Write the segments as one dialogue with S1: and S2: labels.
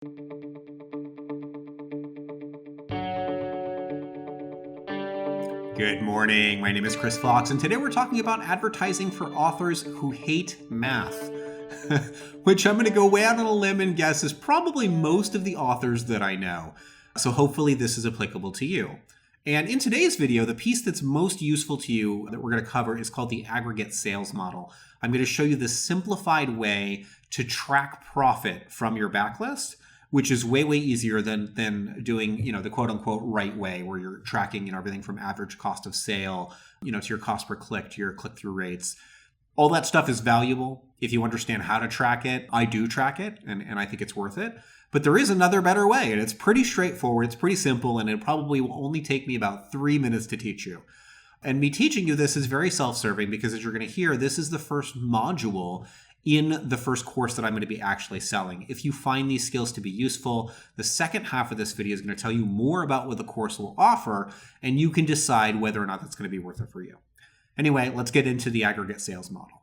S1: Good morning. My name is Chris Fox, and today we're talking about advertising for authors who hate math, which I'm going to go way out on a limb and guess is probably most of the authors that I know. So hopefully this is applicable to you. And in today's video, the piece that's most useful to you that we're going to cover is called the aggregate sales model. I'm going to show you the simplified way to track profit from your backlist, which is way easier than doing, the quote unquote right way, where you're tracking, everything from average cost of sale, to your cost per click, to your click-through rates. All that stuff is valuable if you understand how to track it. I do track it, and I think it's worth it. But there is another better way, and it's pretty straightforward, it's pretty simple, and it probably will only take me about 3 minutes to teach you. And me teaching you this is very self-serving because, as you're going to hear, this is the first module in the first course that I'm going to be actually selling. If you find these skills to be useful, the second half of this video is going to tell you more about what the course will offer, and you can decide whether or not that's going to be worth it for you. Anyway, let's get into the aggregate sales model.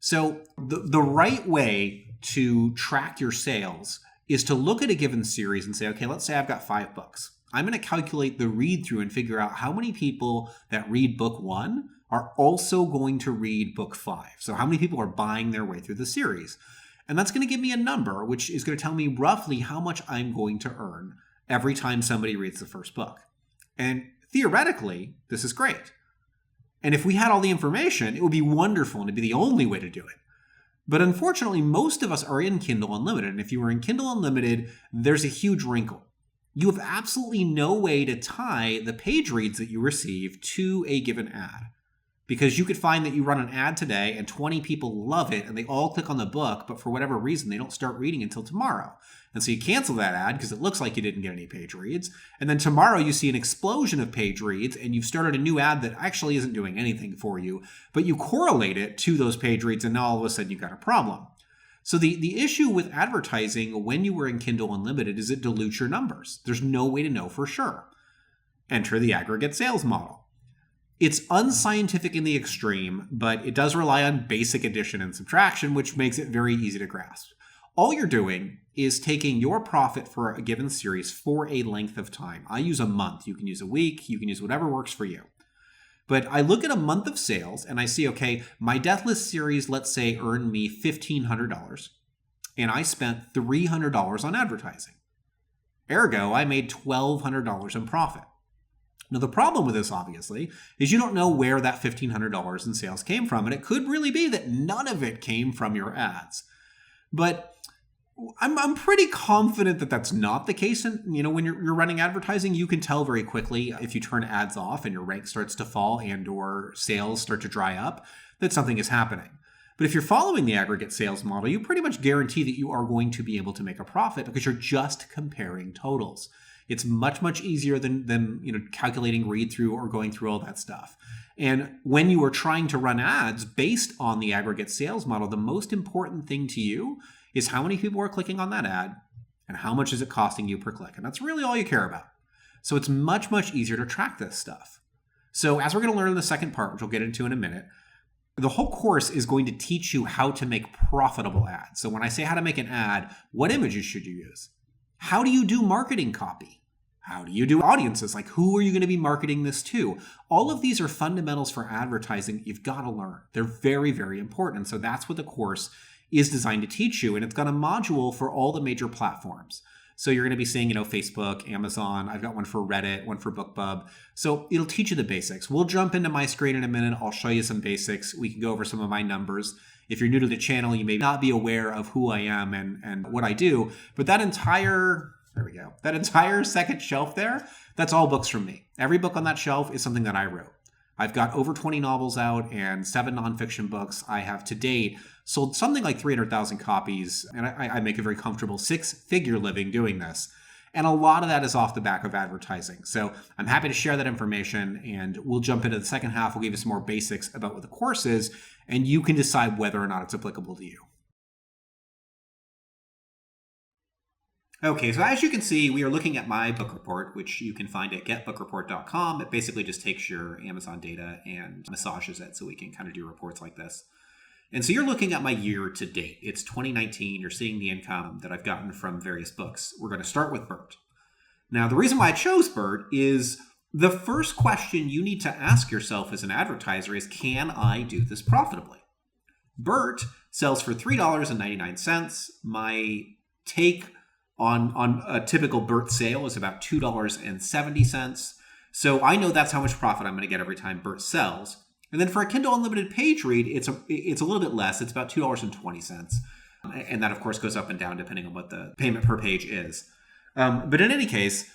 S1: So the right way to track your sales is to look at a given series and say, okay, let's say I've got 5 books. I'm going to calculate the read through and figure out how many people that read book 1 are also going to read book 5. So how many people are buying their way through the series? And that's going to give me a number, which is going to tell me roughly how much I'm going to earn every time somebody reads the first book. And theoretically, this is great. And if we had all the information, it would be wonderful and it'd be the only way to do it. But unfortunately, most of us are in Kindle Unlimited. And if you are in Kindle Unlimited, there's a huge wrinkle. You have absolutely no way to tie the page reads that you receive to a given ad. Because you could find that you run an ad today and 20 people love it and they all click on the book, but for whatever reason, they don't start reading until tomorrow. And so you cancel that ad because it looks like you didn't get any page reads. And then tomorrow you see an explosion of page reads and you've started a new ad that actually isn't doing anything for you, but you correlate it to those page reads and now all of a sudden you've got a problem. So the issue with advertising when you were in Kindle Unlimited is it dilutes your numbers. There's no way to know for sure. Enter the aggregate sales model. It's unscientific in the extreme, but it does rely on basic addition and subtraction, which makes it very easy to grasp. All you're doing is taking your profit for a given series for a length of time. I use a month. You can use a week. You can use whatever works for you. But I look at a month of sales and I see, okay, my death list series, let's say, earned me $1,500 and I spent $300 on advertising. Ergo, I made $1,200 in profit. Now, the problem with this, obviously, is you don't know where that $1,500 in sales came from, and it could really be that none of it came from your ads. But I'm pretty confident that that's not the case. And, when you're running advertising, you can tell very quickly if you turn ads off and your rank starts to fall and or sales start to dry up, that something is happening. But if you're following the aggregate sales model, you pretty much guarantee that you are going to be able to make a profit because you're just comparing totals. It's much easier than calculating read through or going through all that stuff. And when you are trying to run ads based on the aggregate sales model, the most important thing to you is how many people are clicking on that ad and how much is it costing you per click. And that's really all you care about. So it's much easier to track this stuff. So as we're going to learn in the second part, which we'll get into in a minute, the whole course is going to teach you how to make profitable ads. So when I say how to make an ad, what images should you use? How do you do marketing copy? How do you do audiences? Like, who are you going to be marketing this to? All of these are fundamentals for advertising you've got to learn. They're very important. And so that's what the course is designed to teach you. And it's got a module for all the major platforms. So you're going to be seeing, Facebook, Amazon. I've got one for Reddit, one for BookBub. So it'll teach you the basics. We'll jump into my screen in a minute. I'll show you some basics. We can go over some of my numbers. If you're new to the channel, you may not be aware of who I am and what I do. But that entire second shelf there, that's all books from me. Every book on that shelf is something that I wrote. I've got over 20 novels out and 7 nonfiction books. I have to date sold something like 300,000 copies, and I make a very comfortable 6-figure living doing this. And a lot of that is off the back of advertising. So I'm happy to share that information, and we'll jump into the second half. We'll give you some more basics about what the course is, and you can decide whether or not it's applicable to you. Okay, so as you can see, we are looking at my book report, which you can find at getbookreport.com. It basically just takes your Amazon data and massages it so we can kind of do reports like this. And so you're looking at my year to date. It's 2019. You're seeing the income that I've gotten from various books. We're going to start with Bert. Now, the reason why I chose Bert is the first question you need to ask yourself as an advertiser is, can I do this profitably? Bert sells for $3.99. My take on a typical Bert sale is about $2.70. So I know that's how much profit I'm going to get every time Bert sells. And then for a Kindle Unlimited page read, it's a little bit less. It's about $2.20. And that, of course, goes up and down depending on what the payment per page is. But in any case,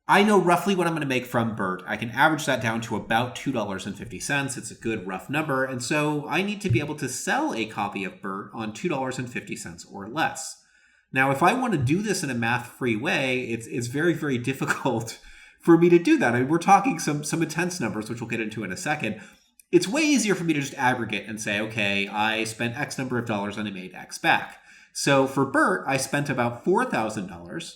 S1: I know roughly what I'm going to make from Bert. I can average that down to about $2.50. It's a good rough number. And so I need to be able to sell a copy of Bert on $2.50 or less. Now, if I want to do this in a math-free way, it's very, very difficult for me to do that. I mean, we're talking some intense numbers, which we'll get into in a second. It's way easier for me to just aggregate and say, okay, I spent X number of dollars and I made X back. So for Bert, I spent about $4,000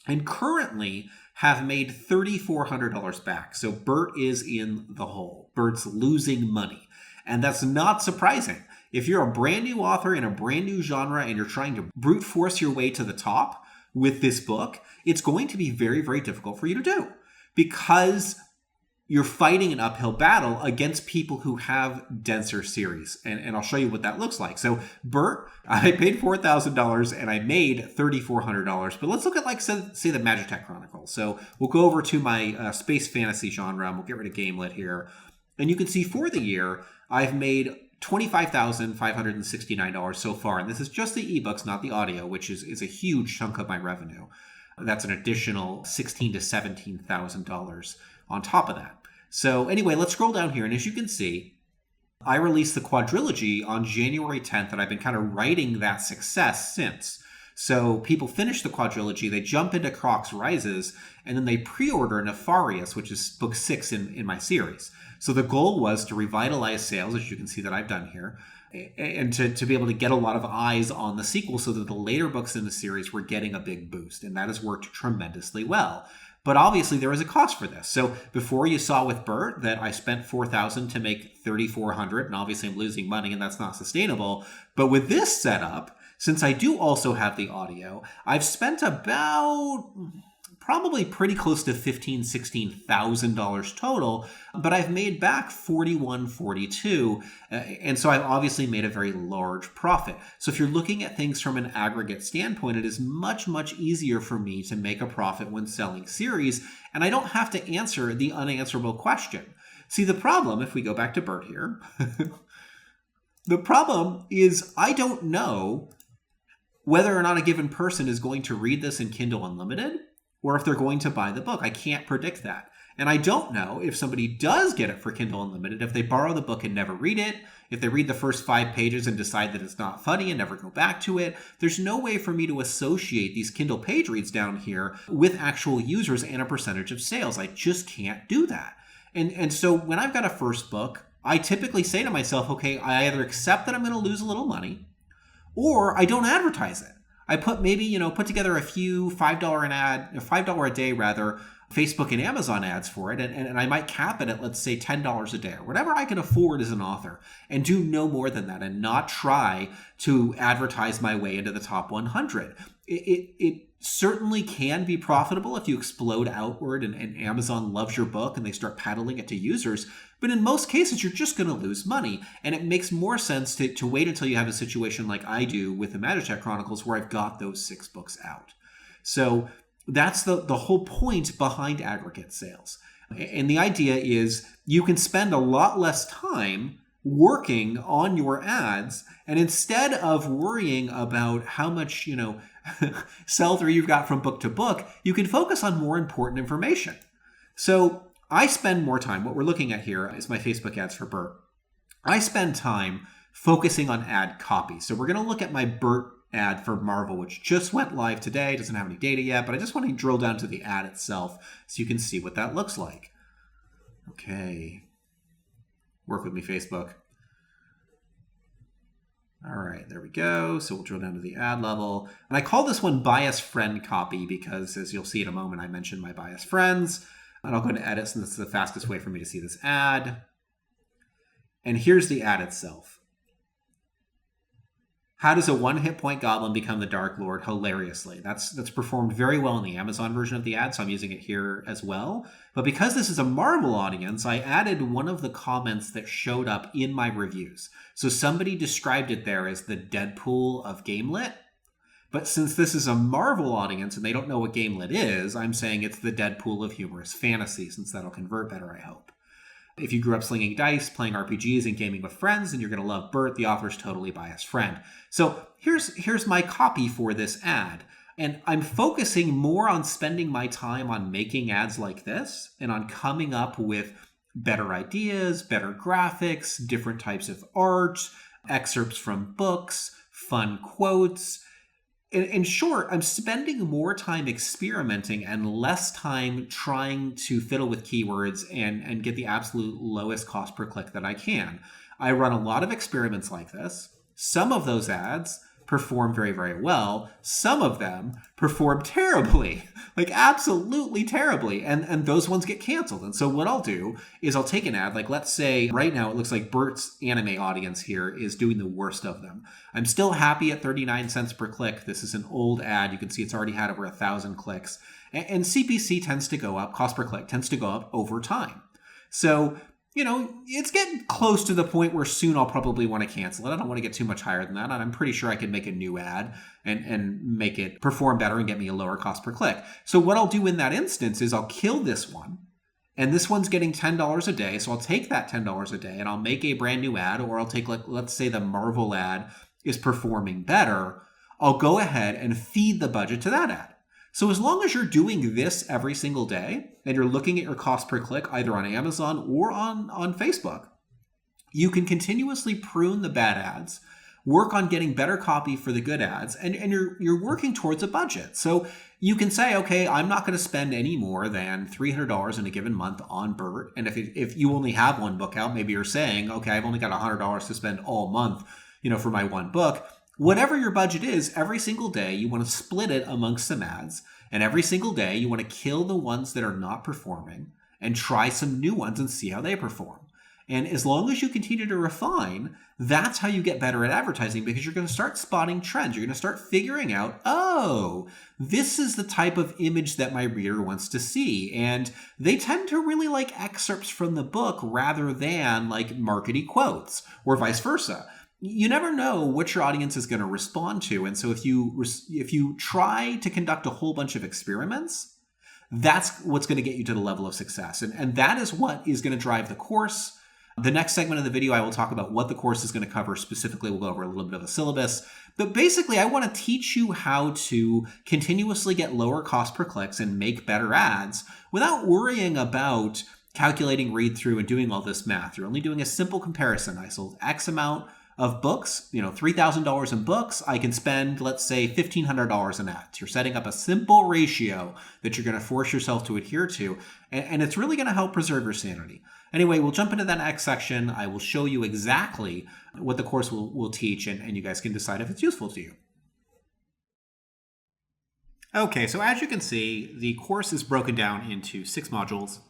S1: and currently have made $3,400 back. So Bert is in the hole. Bert's losing money. And that's not surprising. If you're a brand new author in a brand new genre and you're trying to brute force your way to the top with this book, it's going to be very, very difficult for you to do because you're fighting an uphill battle against people who have denser series. And I'll show you what that looks like. So Bert, I paid $4,000 and I made $3,400. But let's look at, like, say the Magitech Chronicles. So we'll go over to my space fantasy genre and we'll get rid of Gamelit here. And you can see for the year, I've made $25,569 so far. And this is just the ebooks, not the audio, which is a huge chunk of my revenue. That's an additional $16,000 to $17,000 on top of that. So anyway, let's scroll down here. And as you can see, I released the quadrilogy on January 10th, and I've been kind of writing that success since. So people finish the quadrilogy, they jump into Croc's Rises, and then they pre-order Nefarious, which is book 6 in my series. So the goal was to revitalize sales, as you can see that I've done here, and to be able to get a lot of eyes on the sequel so that the later books in the series were getting a big boost. And that has worked tremendously well. But obviously there is a cost for this. So before you saw with Bert that I spent $4,000 to make $3,400, and obviously I'm losing money and that's not sustainable. But with this setup, since I do also have the audio, I've spent about probably pretty close to $15,000, $16,000 total, but I've made back $41,000, $42,000, and so I've obviously made a very large profit. So if you're looking at things from an aggregate standpoint, it is much, much easier for me to make a profit when selling series, and I don't have to answer the unanswerable question. See, the problem, if we go back to Bert here, the problem is I don't know whether or not a given person is going to read this in Kindle Unlimited, or if they're going to buy the book. I can't predict that. And I don't know if somebody does get it for Kindle Unlimited, if they borrow the book and never read it, if they read the first 5 pages and decide that it's not funny and never go back to it. There's no way for me to associate these Kindle page reads down here with actual users and a percentage of sales. I just can't do that. And so when I've got a first book, I typically say to myself, okay, I either accept that I'm going to lose a little money, or I don't advertise it. I put together a few $5 a day rather, Facebook and Amazon ads for it, and I might cap it at, let's say, $10 a day or whatever I can afford as an author, and do no more than that and not try to advertise my way into the top 100. It certainly can be profitable if you explode outward and Amazon loves your book and they start peddling it to users. But in most cases, you're just going to lose money. And it makes more sense to wait until you have a situation like I do with the Magitech Chronicles where I've got those 6 books out. So that's the whole point behind aggregate sales. And the idea is you can spend a lot less time working on your ads, and instead of worrying about how much, sell-through you've got from book to book, you can focus on more important information. So I spend more time. What we're looking at here is my Facebook ads for Bert. I spend time focusing on ad copy. So we're going to look at my Bert ad for Marvel, which just went live today. It doesn't have any data yet, but I just want to drill down to the ad itself so you can see what that looks like. Okay. Work with me, Facebook. All right, there we go. So we'll drill down to the ad level. And I call this one bias friend copy because, as you'll see in a moment, I mentioned my bias friends. And I'll go to edit since this is the fastest way for me to see this ad. And here's the ad itself. How does a one hit point goblin become the Dark Lord? Hilariously. That's performed very well in the Amazon version of the ad, so I'm using it here as well. But because this is a Marvel audience, I added one of the comments that showed up in my reviews. So somebody described it there as the Deadpool of Gamelit. But since this is a Marvel audience and they don't know what Gamelit is, I'm saying it's the Deadpool of humorous fantasy, since that'll convert better, I hope. If you grew up slinging dice, playing RPGs, and gaming with friends, then you're going to love Bert, the author's totally biased friend. So here's my copy for this ad. And I'm focusing more on spending my time on making ads like this and on coming up with better ideas, better graphics, different types of art, excerpts from books, fun quotes. In short, I'm spending more time experimenting and less time trying to fiddle with keywords and get the absolute lowest cost per click that I can. I run a lot of experiments like this. Some of those ads perform very, very well. Some of them perform terribly, like absolutely terribly. And those ones get canceled. And so what I'll do is I'll take an ad, like let's say right now it looks like Bert's anime audience here is doing the worst of them. I'm still happy at 39 cents per click. This is an old ad. You can see it's already had over 1,000 clicks. And CPC tends to go up, cost per click tends to go up over time. So it's getting close to the point where soon I'll probably want to cancel it. I don't want to get too much higher than that. And I'm pretty sure I can make a new ad and make it perform better and get me a lower cost per click. So what I'll do in that instance is I'll kill this one. And this one's getting $10 a day. So I'll take that $10 a day and I'll make a brand new ad. Or I'll take, let's say the Marvel ad is performing better. I'll go ahead and feed the budget to that ad. So as long as you're doing this every single day and you're looking at your cost per click either on Amazon or on Facebook, you can continuously prune the bad ads, work on getting better copy for the good ads, and you're working towards a budget. So you can say, okay, I'm not going to spend any more than $300 in a given month on Bert. And if you only have one book out, maybe you're saying, okay, I've only got $100 to spend all month, for my one book. Whatever your budget is, every single day you want to split it amongst some ads, and every single day you want to kill the ones that are not performing and try some new ones and see how they perform. And as long as you continue to refine, that's how you get better at advertising, because you're going to start spotting trends. You're going to start figuring out, oh, this is the type of image that my reader wants to see. And they tend to really like excerpts from the book rather than like markety quotes, or vice versa. You never know what your audience is going to respond to. And so if you try to conduct a whole bunch of experiments, that's what's going to get you to the level of success. And that is what is going to drive the course. The next segment of the video, I will talk about what the course is going to cover specifically. We'll go over a little bit of the syllabus. But basically, I want to teach you how to continuously get lower cost per clicks and make better ads without worrying about calculating read through and doing all this math. You're only doing a simple comparison. I sold X amount of books, $3,000 in books. I can spend, let's say, $1,500 in ads. You're setting up a simple ratio that you're going to force yourself to adhere to, and it's really going to help preserve your sanity. Anyway, we'll jump into that next section. I will show you exactly what the course will teach, and you guys can decide if it's useful to you. Okay, so as you can see, the course is broken down into 6 modules.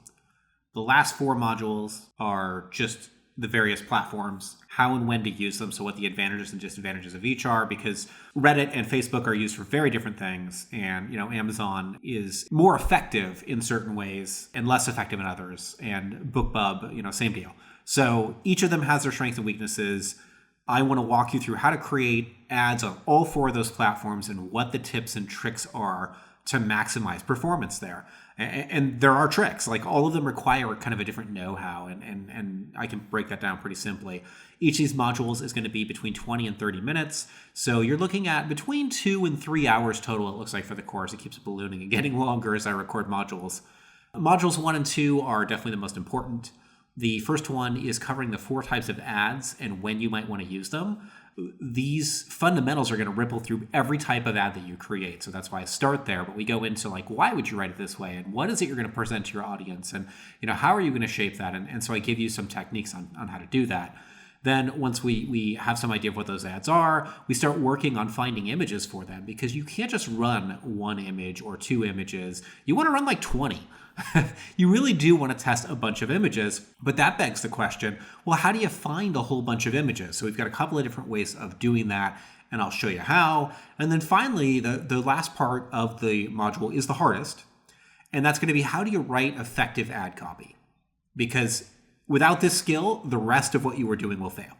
S1: The last 4 modules are just the various platforms, how and when to use them, so what the advantages and disadvantages of each are, because Reddit and Facebook are used for very different things, and Amazon is more effective in certain ways and less effective in others, and BookBub, same deal. So each of them has their strengths and weaknesses. I want to walk you through how to create ads on all 4 of those platforms and what the tips and tricks are to maximize performance there. And there are tricks, like all of them require kind of a different know-how, and I can break that down pretty simply. Each of these modules is going to be between 20 and 30 minutes. So you're looking at between 2 and 3 hours total, it looks like, for the course. It keeps ballooning and getting longer as I record modules. Modules 1 and 2 are definitely the most important. The first one is covering the 4 types of ads and when you might want to use them. These fundamentals are going to ripple through every type of ad that you create. So that's why I start there. But we go into why would you write it this way? And what is it you're going to present to your audience? And, how are you going to shape that? And so I give you some techniques on how to do that. Then once we have some idea of what those ads are, we start working on finding images for them, because you can't just run 1 image or 2 images. You want to run 20. You really do want to test a bunch of images, but that begs the question, well, how do you find a whole bunch of images? So we've got a couple of different ways of doing that. and I'll show you how. And then finally, the last part of the module is the hardest. And that's going to be, how do you write effective ad copy? Because without this skill, the rest of what you were doing will fail.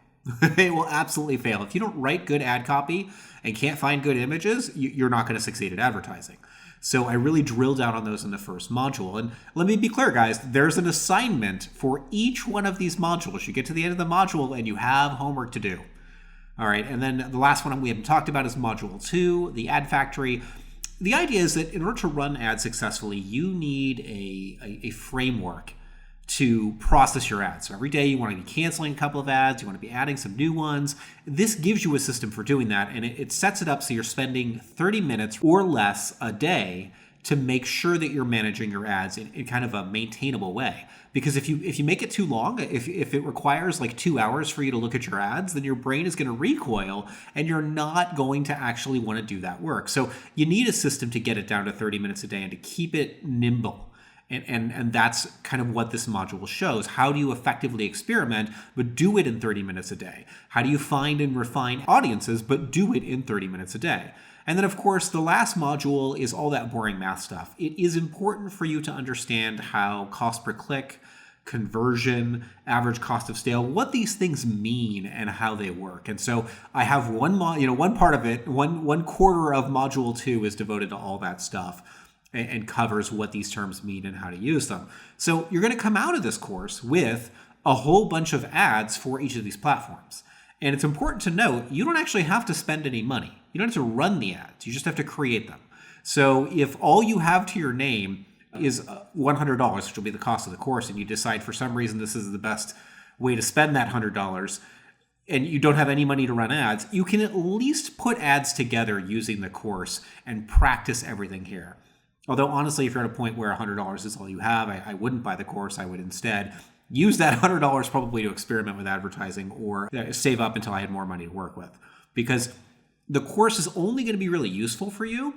S1: It will absolutely fail. If you don't write good ad copy and can't find good images, you're not going to succeed at advertising. So I really drill down on those in the first module. And let me be clear, guys, there's an assignment for each one of these modules. You get to the end of the module and you have homework to do. All right, and then the last one we haven't talked about is module 2, the ad factory. The idea is that in order to run ads successfully, you need a framework to process your ads. So every day you want to be canceling a couple of ads, you want to be adding some new ones. This gives you a system for doing that, and it sets it up so you're spending 30 minutes or less a day to make sure that you're managing your ads in kind of a maintainable way. Because if you make it too long, if it requires like 2 hours for you to look at your ads, then your brain is going to recoil and you're not going to actually want to do that work. So you need a system to get it down to 30 minutes a day and to keep it nimble. And that's kind of what this module shows. How do you effectively experiment, but do it in 30 minutes a day? How do you find and refine audiences, but do it in 30 minutes a day? And then, of course, the last module is all that boring math stuff. It is important for you to understand how cost per click, conversion, average cost of sale, what these things mean and how they work. And so I have one part of it, one quarter of module 2 is devoted to all that stuff and covers what these terms mean and how to use them. So you're going to come out of this course with a whole bunch of ads for each of these platforms. And it's important to note, you don't actually have to spend any money. You don't have to run the ads. You just have to create them. So if all you have to your name is $100, which will be the cost of the course, and you decide for some reason this is the best way to spend that $100, and you don't have any money to run ads, you can at least put ads together using the course and practice everything here. Although honestly, if you're at a point where $100 is all you have, I wouldn't buy the course. I would instead use that $100 probably to experiment with advertising or save up until I had more money to work with. Because the course is only going to be really useful for you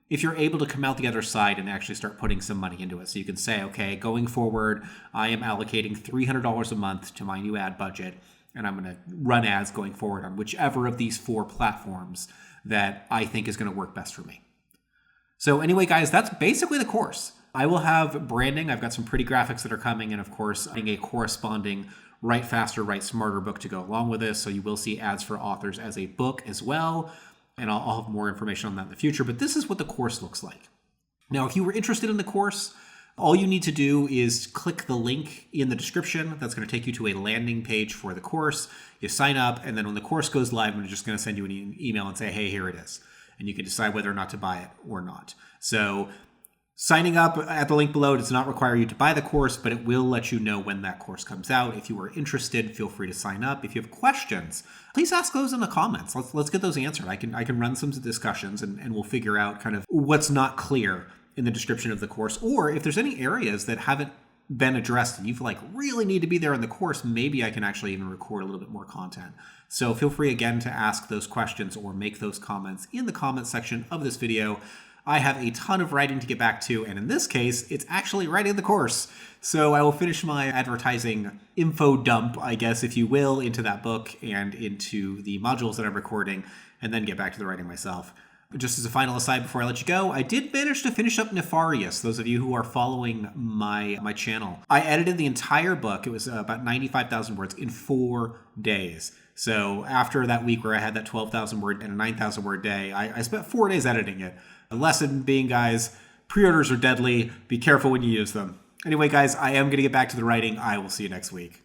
S1: if you're able to come out the other side and actually start putting some money into it. So you can say, okay, going forward, I am allocating $300 a month to my new ad budget, and I'm going to run ads going forward on whichever of these 4 platforms that I think is going to work best for me. So anyway, guys, that's basically the course. I will have branding. I've got some pretty graphics that are coming, and of course, a corresponding Write Faster, Write Smarter book to go along with this. So you will see Ads for Authors as a book as well, and I'll have more information on that in the future. But this is what the course looks like. Now, if you were interested in the course, all you need to do is click the link in the description. That's going to take you to a landing page for the course. You sign up, and then when the course goes live, I'm just going to send you an email and say, hey, here it is. And you can decide whether or not to buy it or not. So signing up at the link below does not require you to buy the course, but it will let you know when that course comes out. If you are interested, feel free to sign up. If you have questions, please ask those in the comments. Let's get those answered. I can run some discussions and we'll figure out kind of what's not clear in the description of the course. Or if there's any areas that haven't been addressed and you feel like really need to be there in the course, maybe I can actually even record a little bit more content. So feel free again to ask those questions or make those comments in the comments section of this video. I have a ton of writing to get back to, and in this case, it's actually writing the course. So I will finish my advertising info dump, I guess, if you will, into that book and into the modules that I'm recording, and then get back to the writing myself. Just as a final aside before I let you go, I did manage to finish up Nefarious, those of you who are following my channel. I edited the entire book. It was about 95,000 words in 4 days. So after that week where I had that 12,000 word and a 9,000 word day, I spent 4 days editing it. The lesson being, guys, pre-orders are deadly. Be careful when you use them. Anyway, guys, I am going to get back to the writing. I will see you next week.